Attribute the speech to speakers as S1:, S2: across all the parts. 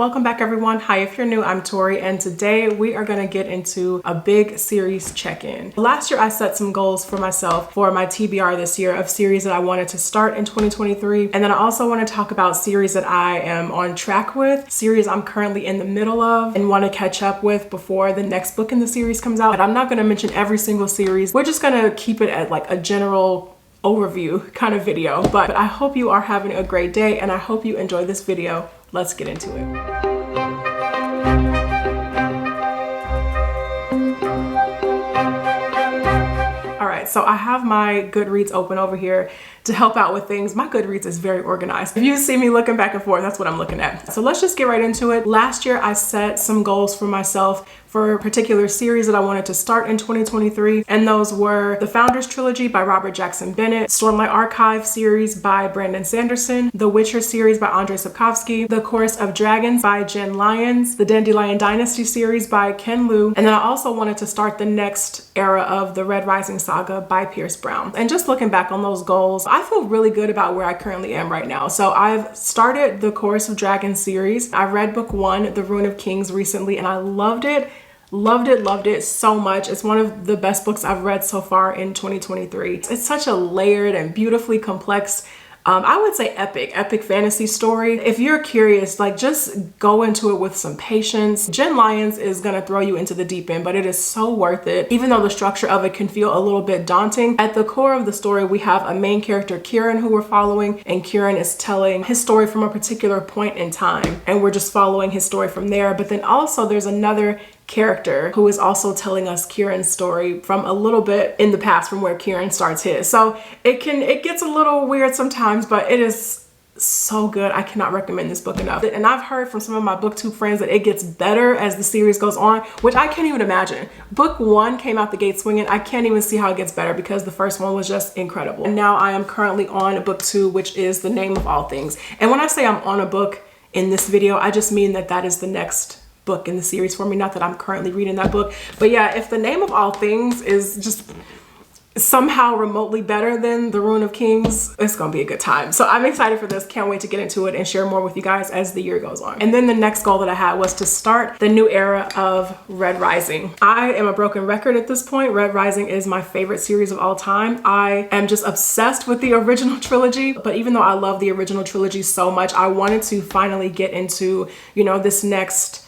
S1: Welcome back everyone. Hi, if you're new, I'm Tori, and today we are going to get into a big series check-in. Last year I set some goals for myself for my TBR this year of series that I wanted to start in 2023. And then I also want to talk about series that I am on track with, series I'm currently in the middle of and want to catch up with before the next book in the series comes out. But I'm not going to mention every single series. We're just going to keep it at like a general overview kind of video. But I hope you are having a great day and I hope you enjoy this video. Let's get into it. All right, so I have my Goodreads open over here to help out with things. My Goodreads is very organized. If you see me looking back and forth, that's what I'm looking at. So let's just get right into it. Last year, I set some goals for myself for a particular series that I wanted to start in 2023. And those were the Founders Trilogy by Robert Jackson Bennett, Stormlight Archive series by Brandon Sanderson, The Witcher series by Andrzej Sapkowski, The Chorus of Dragons by Jen Lyons, the Dandelion Dynasty series by Ken Liu. And then I also wanted to start the next era of the Red Rising saga by Pierce Brown. And just looking back on those goals, I feel really good about where I currently am right now. So I've started the Chorus of Dragons series. I read book 1, The Rune of Kings, recently, and I loved it. Loved it so much. It's one of the best books I've read so far in 2023. It's such a layered and beautifully complex, I would say epic fantasy story. If you're curious, like, just go into it with some patience. Jen Lyons is gonna throw you into the deep end, but it is so worth it. Even though the structure of it can feel a little bit daunting, at the core of the story, we have a main character, Kieran, who we're following, and Kieran is telling his story from a particular point in time, and we're just following his story from there. But then also there's another character who is also telling us Kieran's story from a little bit in the past from where Kieran starts his. So it gets a little weird sometimes, but it is so good. I cannot recommend this book enough. And I've heard from some of my Booktube friends that it gets better as the series goes on, which I can't even imagine. Book 1 came out the gate swinging. I can't even see how it gets better because the first one was just incredible. And now I am currently on book 2, which is The Name of All Things. And when I say I'm on a book in this video, I just mean that that is the next book in the series for me. Not that I'm currently reading that book, but yeah, if The Name of All Things is just somehow remotely better than The Rune of Kings, it's gonna be a good time. So I'm excited for this. Can't wait to get into it and share more with you guys as the year goes on. And then the next goal that I had was to start the new era of Red Rising. I am a broken record at this point. Red Rising is my favorite series of all time. I am just obsessed with the original trilogy, but even though I love the original trilogy so much, I wanted to finally get into, you know, this next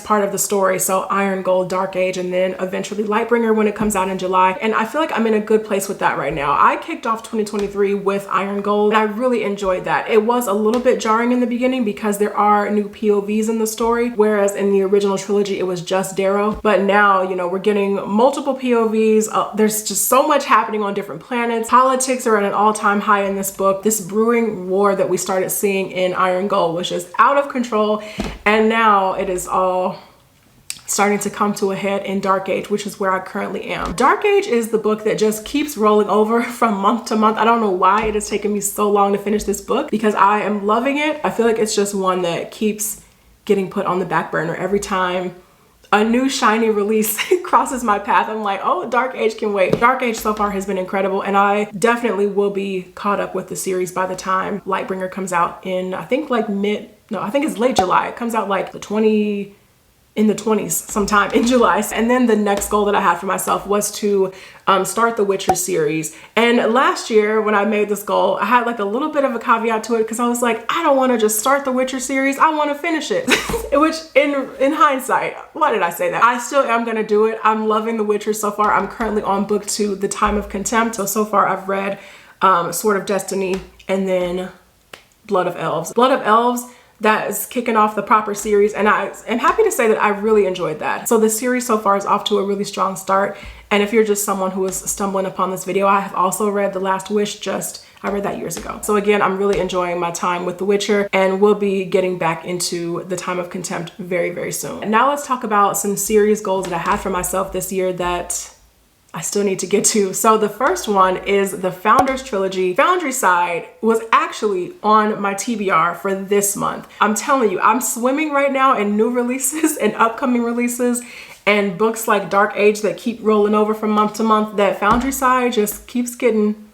S1: part of the story. So Iron Gold, Dark Age, and then eventually Lightbringer when it comes out in July. And I feel like I'm in a good place with that right now. I kicked off 2023 with Iron Gold and I really enjoyed that. It was a little bit jarring in the beginning because there are new POVs in the story, whereas in the original trilogy it was just Darrow. But now, you know, we're getting multiple POVs. There's just so much happening on different planets. Politics are at an all-time high in this book. This brewing war that we started seeing in Iron Gold was just out of control, and now it is all starting to come to a head in Dark Age, which is where I currently am. Dark Age is the book that just keeps rolling over from month to month. I don't know why it has taken me so long to finish this book because I am loving it. I feel like it's just one that keeps getting put on the back burner. Every time a new shiny release crosses my path, I'm like, oh, Dark Age can wait. Dark Age so far has been incredible, and I definitely will be caught up with the series by the time Lightbringer comes out in, I think like I think it's late July. It comes out like in the 20s sometime in July. And then the next goal that I had for myself was to start the Witcher series. And last year when I made this goal, I had like a little bit of a caveat to it because I was like, I don't want to just start the Witcher series. I want to finish it. Which in hindsight, why did I say that? I still am going to do it. I'm loving The Witcher so far. I'm currently on book 2, The Time of Contempt. So far I've read Sword of Destiny and then Blood of Elves. Blood of Elves, that is kicking off the proper series, and I am happy to say that I really enjoyed that. So the series so far is off to a really strong start, and if you're just someone who is stumbling upon this video, I have also read The Last Wish. I read that years ago. So again, I'm really enjoying my time with The Witcher, and we'll be getting back into The Time of Contempt very, very soon. And now let's talk about some series goals that I had for myself this year that I still need to get to. So the first one is the Founders Trilogy. Foundry Side was actually on my TBR for this month. I'm telling you, I'm swimming right now in new releases and upcoming releases and books like Dark Age that keep rolling over from month to month. That Foundry Side just keeps getting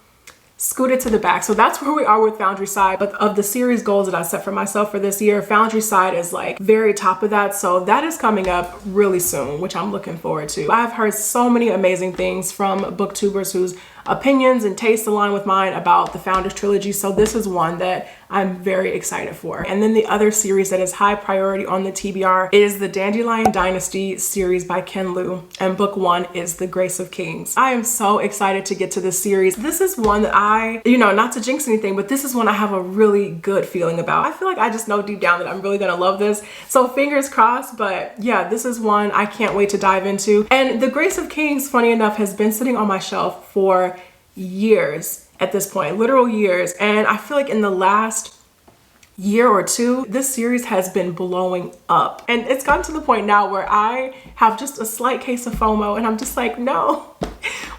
S1: scooted to the back. So that's where we are with Foundry Side. But of the series goals that I set for myself for this year, Foundry Side is like very top of that. So that is coming up really soon, which I'm looking forward to. I've heard so many amazing things from booktubers whose opinions and tastes align with mine about the Founders trilogy. So this is one that I'm very excited for. And then the other series that is high priority on the TBR is the Dandelion Dynasty series by Ken Liu. And book 1 is The Grace of Kings. I am so excited to get to this series. This is one that I, not to jinx anything, but this is one I have a really good feeling about. I feel like I just know deep down that I'm really gonna love this. So fingers crossed, but yeah, this is one I can't wait to dive into. And The Grace of Kings, funny enough, has been sitting on my shelf for years at this point, literal years. And I feel like in the last year or two, this series has been blowing up. And it's gotten to the point now where I have just a slight case of FOMO and I'm just like, no,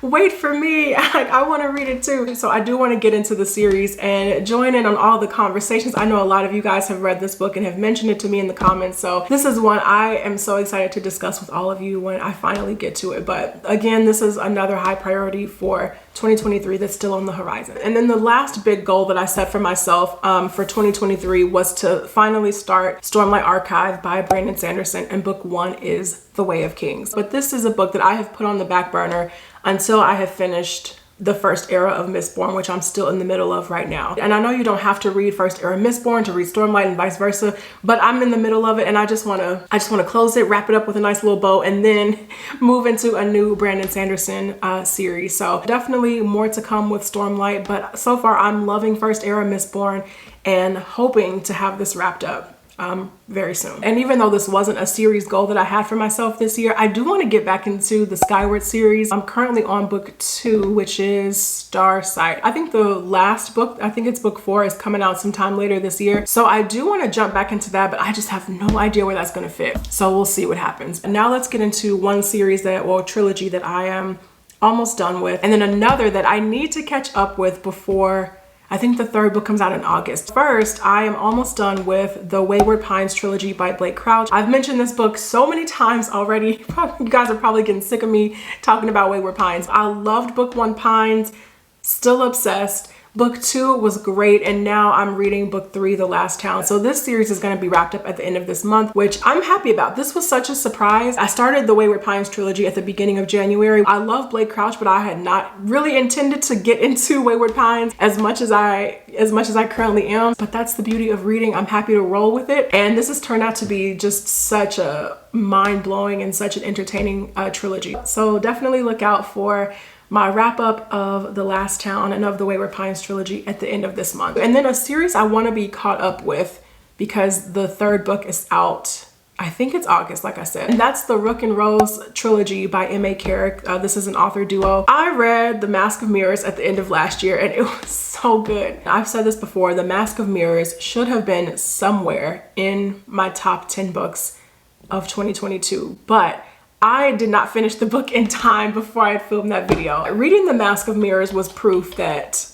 S1: wait for me. I want to read it too. So I do want to get into the series and join in on all the conversations. I know a lot of you guys have read this book and have mentioned it to me in the comments. So this is one I am so excited to discuss with all of you when I finally get to it. But again, this is another high priority for 2023 that's still on the horizon. And then the last big goal that I set for myself for 2023 was to finally start Stormlight Archive by Brandon Sanderson, and book 1 is The Way of Kings. But this is a book that I have put on the back burner until I have finished the first era of Mistborn, which I'm still in the middle of right now. And I know you don't have to read first era Mistborn to read Stormlight and vice versa, but I'm in the middle of it and I just wanna close it, wrap it up with a nice little bow, and then move into a new Brandon Sanderson series. So definitely more to come with Stormlight, but so far I'm loving first era Mistborn and hoping to have this wrapped up very soon. And even though this wasn't a series goal that I had for myself this year, I do want to get back into the Skyward series. I'm currently on book 2, which is Starsight. I think the last book, I think it's book 4, is coming out sometime later this year. So I do want to jump back into that, but I just have no idea where that's going to fit. So we'll see what happens. And now let's get into one series trilogy that I am almost done with, and then another that I need to catch up with before I think the 3rd book comes out in August. First, I am almost done with the Wayward Pines trilogy by Blake Crouch. I've mentioned this book so many times already. You guys are probably getting sick of me talking about Wayward Pines. I loved book 1 Pines, still obsessed. Book 2 was great, and now I'm reading book 3, The Last Town. So this series is going to be wrapped up at the end of this month, which I'm happy about. This was such a surprise. I started the Wayward Pines trilogy at the beginning of January. I love Blake Crouch, but I had not really intended to get into Wayward Pines as much as I currently am. But that's the beauty of reading. I'm happy to roll with it. And this has turned out to be just such a mind-blowing and such an entertaining trilogy. So definitely look out for my wrap up of The Last Town and of the Wayward Pines trilogy at the end of this month. And then a series I want to be caught up with because the 3rd book is out, I think it's August, like I said. And that's the Rook and Rose trilogy by M.A. Carrick. This is an author duo. I read The Mask of Mirrors at the end of last year and it was so good. I've said this before, The Mask of Mirrors should have been somewhere in my top 10 books of 2022, but I did not finish the book in time before I filmed that video. Reading The Mask of Mirrors was proof that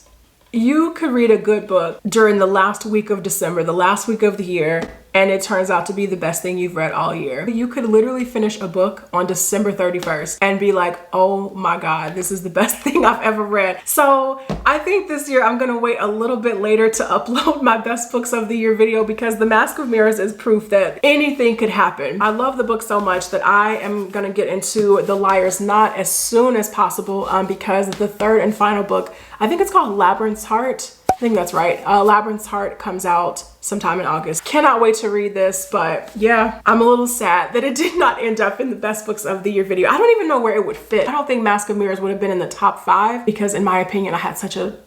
S1: you could read a good book during the last week of December, the last week of the year, and it turns out to be the best thing you've read all year. You could literally finish a book on December 31st and be like, oh my God, this is the best thing I've ever read. So I think this year I'm gonna wait a little bit later to upload my best books of the year video because The Mask of Mirrors is proof that anything could happen. I love the book so much that I am gonna get into The Liar's Knot as soon as possible because the 3rd and final book, I think it's called Labyrinth's Heart. I think that's right. Labyrinth's Heart comes out sometime in August. Cannot wait to read this, but yeah, I'm a little sad that it did not end up in the best books of the year video. I don't even know where it would fit. I don't think Mask of Mirrors would have been in the top 5 because in my opinion, I had such a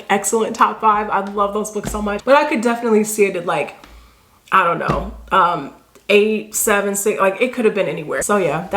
S1: excellent top 5. I love those books so much, but I could definitely see it at I don't know, 8, 7, 6, it could have been anywhere. So yeah,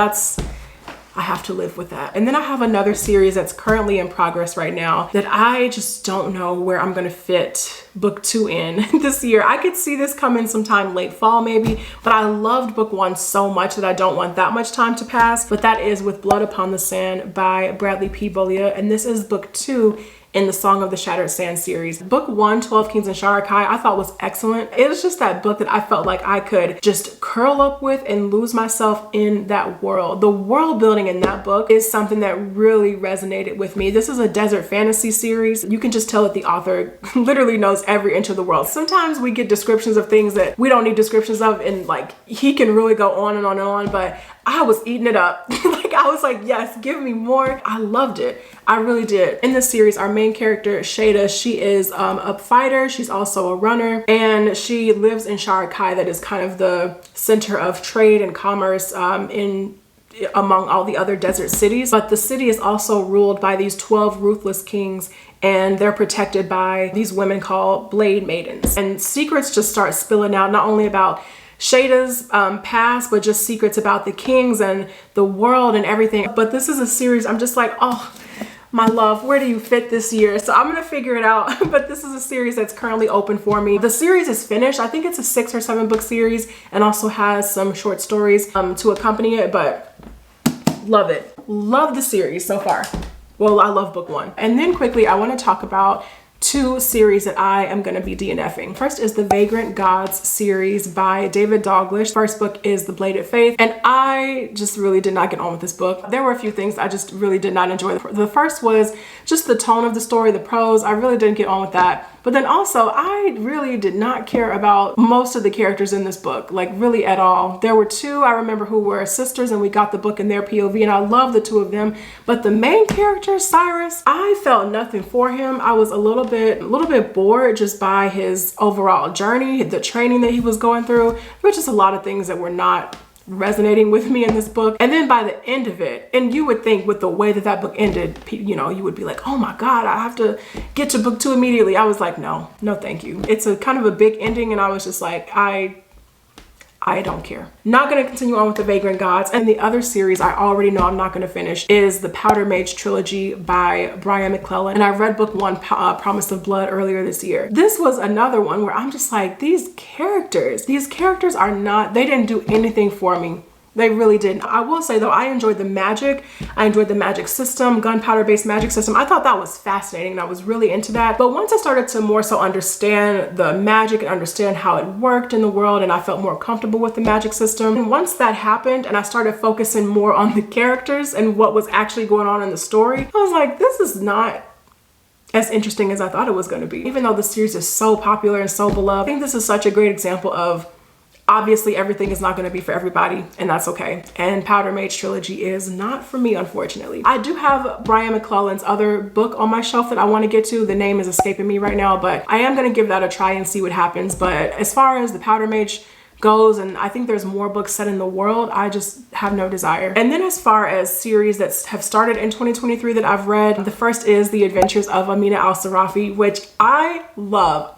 S1: I have to live with that. And then I have another series that's currently in progress right now that I just don't know where I'm gonna fit book 2 in this year. I could see this coming sometime late fall maybe, but I loved book 1 so much that I don't want that much time to pass. But that is With Blood Upon the Sand by Bradley P. Beaulieu. And this is book 2 in the Song of the Shattered Sand series. Book 1, 12 Kings and Sharakai, I thought was excellent. It was just that book that I felt like I could just curl up with and lose myself in that world. The world building in that book is something that really resonated with me. This is a desert fantasy series. You can just tell that the author literally knows every inch of the world. Sometimes we get descriptions of things that we don't need descriptions of, and like he can really go on and on and on, but I was eating it up. Like I was like, yes, give me more. I loved it. I really did. In this series, our main character, Shada, she is a fighter. She's also a runner, and she lives in Sharakai, that is kind of the center of trade and commerce among all the other desert cities. But the city is also ruled by these 12 ruthless kings, and they're protected by these women called Blade Maidens. And secrets just start spilling out, not only about Shada's past, but just secrets about the kings and the world and everything. But this is a series I'm just like, oh, my love, where do you fit this year? So I'm gonna figure it out. But this is a series that's currently open for me. The series is finished. I think it's a 6 or 7 book series, and also has some short stories to accompany it, but love it. Love the series so far. Well, I love book 1. And then quickly, I wanna talk about 2 series that I am going to be DNFing. First is the Vagrant Gods series by David Dalglish. First book is The Bladed Faith, and I just really did not get on with this book. There were a few things I just really did not enjoy. The first was just the tone of the story, the prose. I really didn't get on with that. But then also, I really did not care about most of the characters in this book, like really at all. There were 2 I remember who were sisters, and we got the book in their POV, and I love the 2 of them. But the main character, Cyrus, I felt nothing for him. I was a little bit bored just by his overall journey, the training that he was going through. There were just a lot of things that were not resonating with me in this book. And then by the end of it, and you would think with the way that book ended, you know, you would be like, oh my God, I have to get to book 2 immediately. I was like, no, thank you. It's a kind of a big ending, and I was just like, I don't care. Not gonna continue on with the Vagrant Gods. And the other series I already know I'm not gonna finish is the Powder Mage trilogy by Brian McClellan. And I read book 1, Promise of Blood, earlier this year. This was another one where I'm just like, these characters are not, they didn't do anything for me. They really didn't. I will say though, I enjoyed the magic. I enjoyed the magic system, gunpowder based magic system. I thought that was fascinating, and I was really into that. But once I started to more so understand the magic and understand how it worked in the world, and I felt more comfortable with the magic system. And once that happened and I started focusing more on the characters and what was actually going on in the story, I was like, this is not as interesting as I thought it was going to be. Even though the series is so popular and so beloved, I think this is such a great example of, obviously everything is not going to be for everybody, and that's okay. And Powder Mage trilogy is not for me, unfortunately. I do have Brian McClellan's other book on my shelf that I want to get to. The name is escaping me right now, but I am going to give that a try and see what happens. But as far as the Powder Mage goes, and I think there's more books set in the world, I just have no desire. And then as far as series that have started in 2023 that I've read, the first is The Adventures of Amina Al-Sarafi, which I love.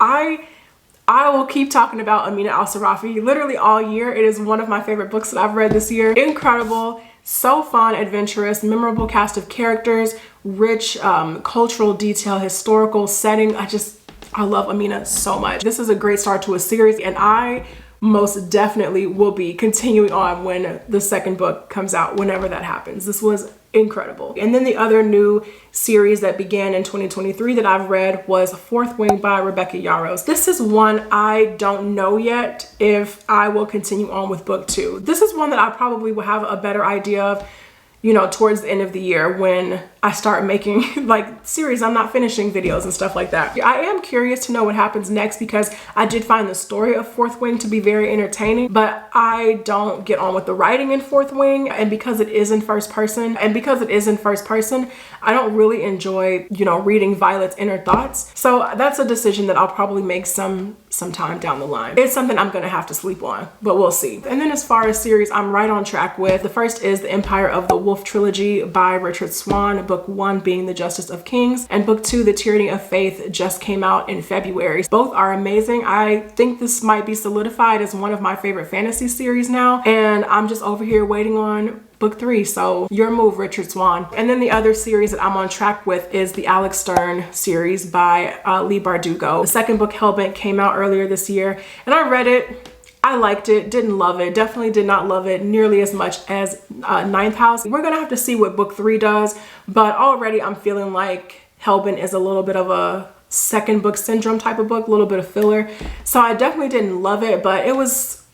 S1: I will keep talking about Amina Al-Sarafi literally all year. It is one of my favorite books that I've read this year. Incredible, so fun, adventurous, memorable cast of characters, rich cultural detail, historical setting. I love Amina so much. This is a great start to a series, and I most definitely will be continuing on when the second book comes out, whenever that happens. This was incredible. And then the other new series that began in 2023 that I've read was Fourth Wing by Rebecca Yarros. This is one I don't know yet if I will continue on with book 2. This is one that I probably will have a better idea of, you know, towards the end of the year when I start making like series I'm not finishing videos and stuff like that. I am curious to know what happens next, because I did find the story of Fourth Wing to be very entertaining, but I don't get on with the writing in Fourth Wing. And because it is in first person, I don't really enjoy, you know, reading Violet's inner thoughts. So that's a decision that I'll probably make sometime down the line. It's something I'm gonna have to sleep on, but we'll see. And then as far as series I'm right on track with, the first is The Empire of the Wolf trilogy by Richard Swan, book 1 being The Justice of Kings, and book 2, The Tyranny of Faith, just came out in February. Both are amazing. I think this might be solidified as one of my favorite fantasy series now, and I'm just over here waiting on book 3, so your move, Richard Swan. And then the other series that I'm on track with is the Alex Stern series by Leigh Bardugo. The second book, Hellbent, came out earlier this year, and I read it. I liked it, didn't love it, definitely did not love it nearly as much as Ninth House. We're gonna have to see what book 3 does, but already I'm feeling like Hellbent is a little bit of a second book syndrome type of book, a little bit of filler. So I definitely didn't love it, but it was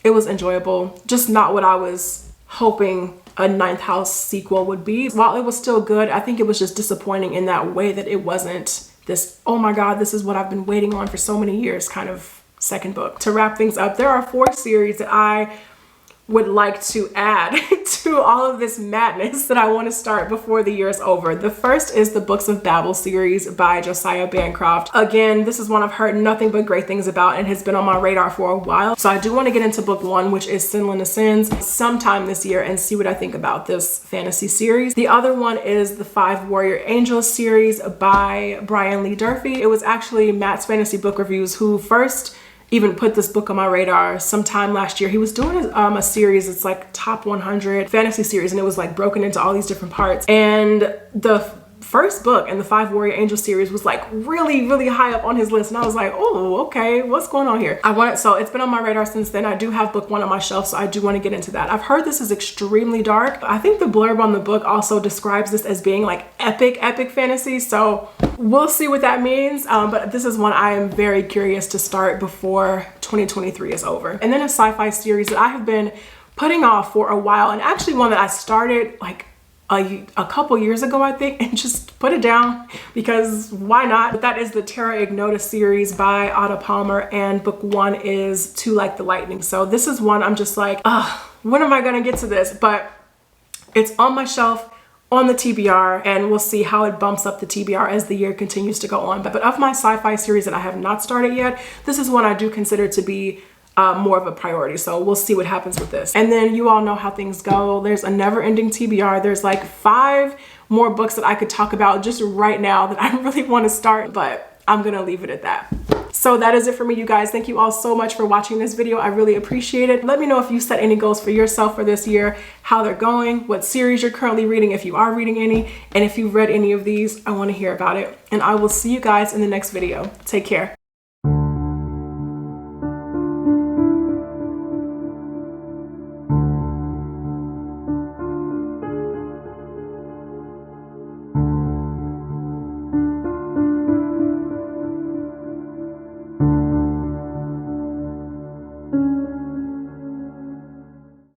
S1: enjoyable. Just not what I was hoping a Ninth House sequel would be. While it was still good, I think it was just disappointing in that way that it wasn't this, oh my God, this is what I've been waiting on for so many years kind of second book. To wrap things up, there are 4 series that I would like to add to all of this madness that I want to start before the year is over. The first is the Books of Babel series by Josiah Bancroft. Again, this is one I've heard nothing but great things about and has been on my radar for a while. So I do want to get into book 1, which is Sinlin of Sins, sometime this year and see what I think about this fantasy series. The other one is the 5 Warrior Angels series by Brian Lee Durfee. It was actually Matt's Fantasy Book Reviews who first even put this book on my radar sometime last year. He was doing a series, it's like top 100 fantasy series, and it was like broken into all these different parts. And the first book in the 5 Warrior Angel series was like really, really high up on his list. And I was like, oh, okay, what's going on here? So it's been on my radar since then. I do have book 1 on my shelf, so I do want to get into that. I've heard this is extremely dark. I think the blurb on the book also describes this as being like epic fantasy. So we'll see what that means. But this is one I am very curious to start before 2023 is over. And then a sci-fi series that I have been putting off for a while, and actually one that I started like a couple years ago, I think, and just put it down because why not? But that is the Terra Ignota series by Ada Palmer, and book 1 is Too Like the Lightning. So this is one I'm just like, when am I gonna get to this? But it's on my shelf on the TBR, and we'll see how it bumps up the TBR as the year continues to go on. But of my sci-fi series that I have not started yet, this is one I do consider to be more of a priority. So we'll see what happens with this. And then you all know how things go. There's a never-ending TBR. There's like 5 more books that I could talk about just right now that I really want to start, but I'm gonna leave it at that. So that is it for me, you guys. Thank you all so much for watching this video. I really appreciate it. Let me know if you set any goals for yourself for this year, how they're going, what series you're currently reading, if you are reading any, and if you've read any of these, I want to hear about it. And I will see you guys in the next video. Take care.